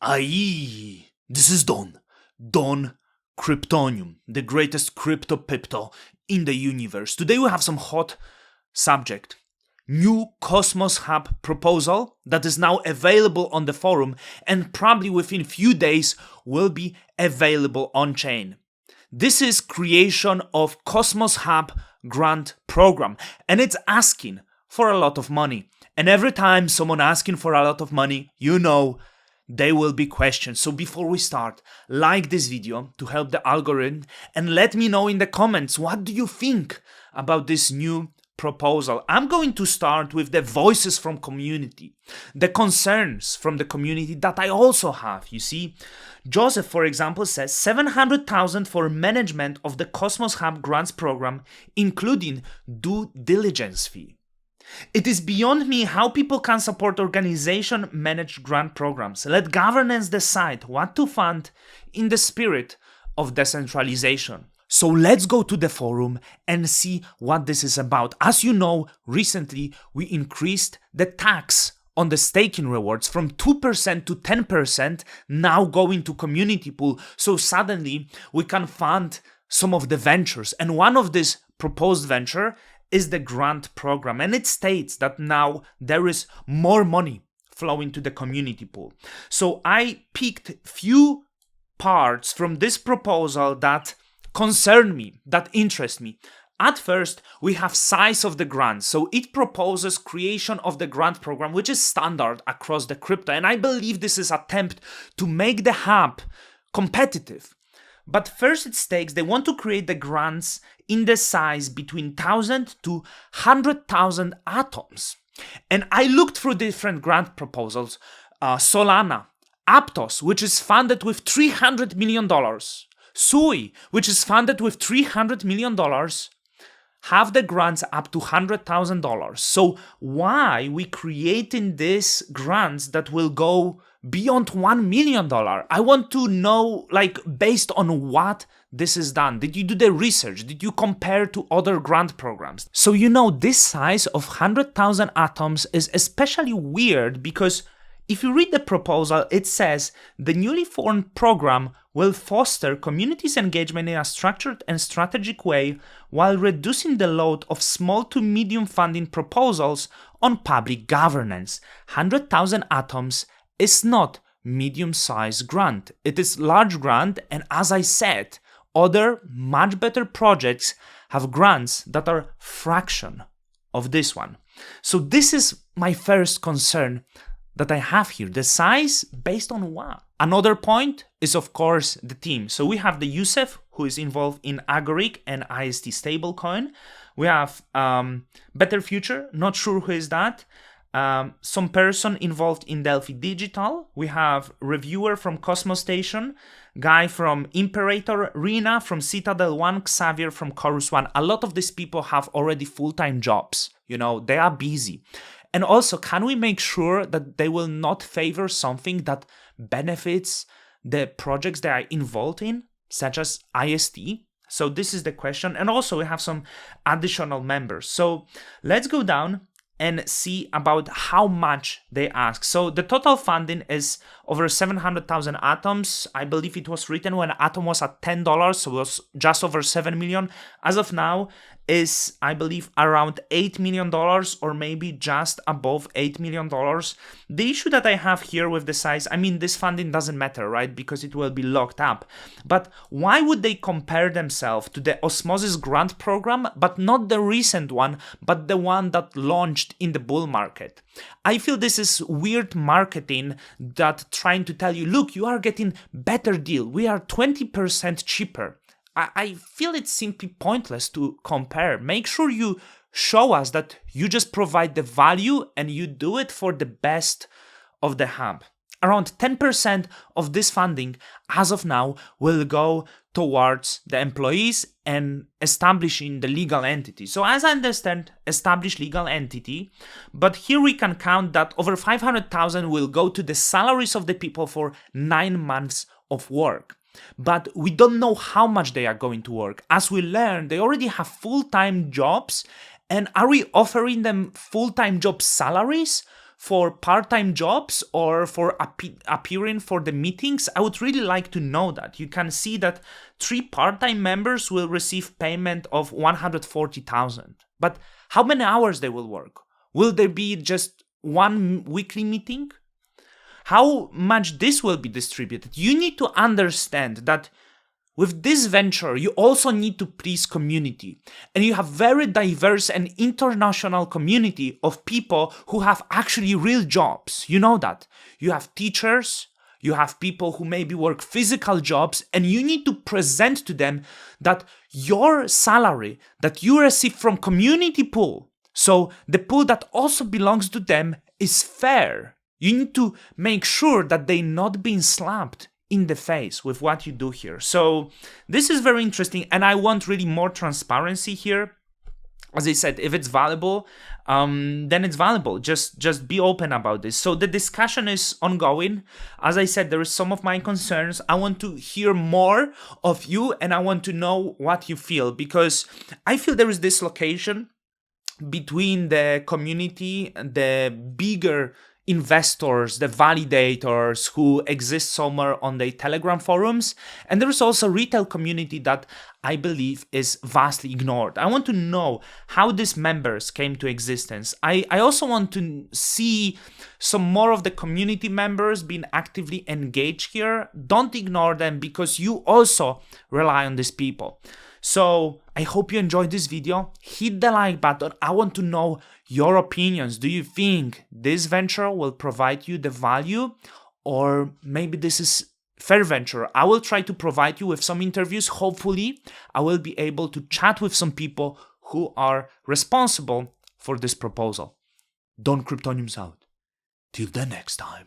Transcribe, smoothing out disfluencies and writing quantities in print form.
Aye, this is Don. Don Kryptonium, the greatest crypto in the universe. Today we have some hot subject. New Cosmos Hub proposal that is now available on the forum and probably within few days will be available on chain. This is creation of Cosmos Hub grant program and it's asking for a lot of money. And every time someone asking for a lot of money, there will be questions. So before we start, like this video to help the algorithm and let me know in the comments what do you think about this new proposal. I'm going to start with the voices from community, the concerns from the community that I also have. You see, Joseph, for example, says 700,000 for management of the Cosmos Hub grants program, including due diligence fee. It is beyond me how people can support organization-managed grant programs. Let governance decide what to fund in the spirit of decentralization. So let's go to the forum and see what this is about. As you know, recently we increased the tax on the staking rewards from 2% to 10%, now going to community pool. So suddenly we can fund some of the ventures. And one of this proposed venture is the grant program, and it states that now there is more money flowing to the community pool. So I picked few parts from this proposal that concern me, that interest me. At first, we have size of the grant. So it proposes creation of the grant program, which is standard across the crypto. And I believe this is attempt to make the hub competitive. But first it states they want to create the grants in the size between 1,000 to 100,000 atoms. And I looked through different grant proposals. Solana, Aptos, which is funded with $300 million. Sui, which is funded with $300 million, have the grants up to $100,000. So why we creating these grants that will go beyond $1 million? I want to know, based on what this is done. Did you do the research? Did you compare to other grant programs? So this size of 100,000 atoms is especially weird because if you read the proposal, it says the newly formed program will foster community's engagement in a structured and strategic way while reducing the load of small to medium funding proposals on public governance. 100,000 atoms is not medium-sized grant. It is large grant, and as I said, other much better projects have grants that are fraction of this one. So this is my first concern that I have here. The size based on what? Another point is of course the team. So we have the Yusef who is involved in Agoric and IST stablecoin. We have Better Future, not sure who is that. Some person involved in Delphi Digital. We have reviewer from Cosmos Station, guy from Imperator, Rina from Citadel One, Xavier from Chorus One. A lot of these people have already full-time jobs. They are busy. And also, can we make sure that they will not favor something that benefits the projects they are involved in, such as IST? So this is the question. And also we have some additional members. So let's go down and see about how much they ask. So the total funding is over 700,000 atoms. I believe it was written when Atom was at $10, so it was just over 7 million. As of now, is I believe around $8 million or maybe just above $8 million. The issue that I have here with the size, this funding doesn't matter, right? Because it will be locked up. But why would they compare themselves to the Osmosis grant program, but not the recent one, but the one that launched in the bull market? I feel this is weird marketing that trying to tell you, look, you are getting better deal. We are 20% cheaper. I feel it's simply pointless to compare. Make sure you show us that you just provide the value and you do it for the best of the hub. Around 10% of this funding, as of now, will go towards the employees and establishing the legal entity. So as I understand, establish legal entity, but here we can count that over 500,000 will go to the salaries of the people for 9 months of work. But we don't know how much they are going to work. As we learn, they already have full-time jobs, and are we offering them full-time job salaries for part-time jobs or for appearing for the meetings? I would really like to know that. You can see that 3 part-time members will receive payment of 140,000. But how many hours they will work? Will there be just 1 weekly meeting? How much this will be distributed? You need to understand that with this venture, you also need to please community. And you have very diverse and international community of people who have actually real jobs. You know that. You have teachers, you have people who maybe work physical jobs, and you need to present to them that your salary that you receive from community pool, so the pool that also belongs to them, is fair. You need to make sure that they're not being slapped in the face with what you do here. So this is very interesting, and I want really more transparency here. As I said, if it's valuable, then it's valuable. Just be open about this. So the discussion is ongoing. As I said, there is some of my concerns. I want to hear more of you, and I want to know what you feel, because I feel there is dislocation between the community, the bigger investors, the validators who exist somewhere on the Telegram forums, and there is also a retail community that I believe is vastly ignored. I want to know how these members came to existence. I also want to see some more of the community members being actively engaged here. Don't ignore them, because you also rely on these people. So I hope you enjoyed this video. Hit the like button. I want to know your opinions. Do you think this venture will provide you the value, or maybe this is fair venture? I will try to provide you with some interviews. Hopefully, I will be able to chat with some people who are responsible for this proposal. Don Cryptoniums out. Till the next time.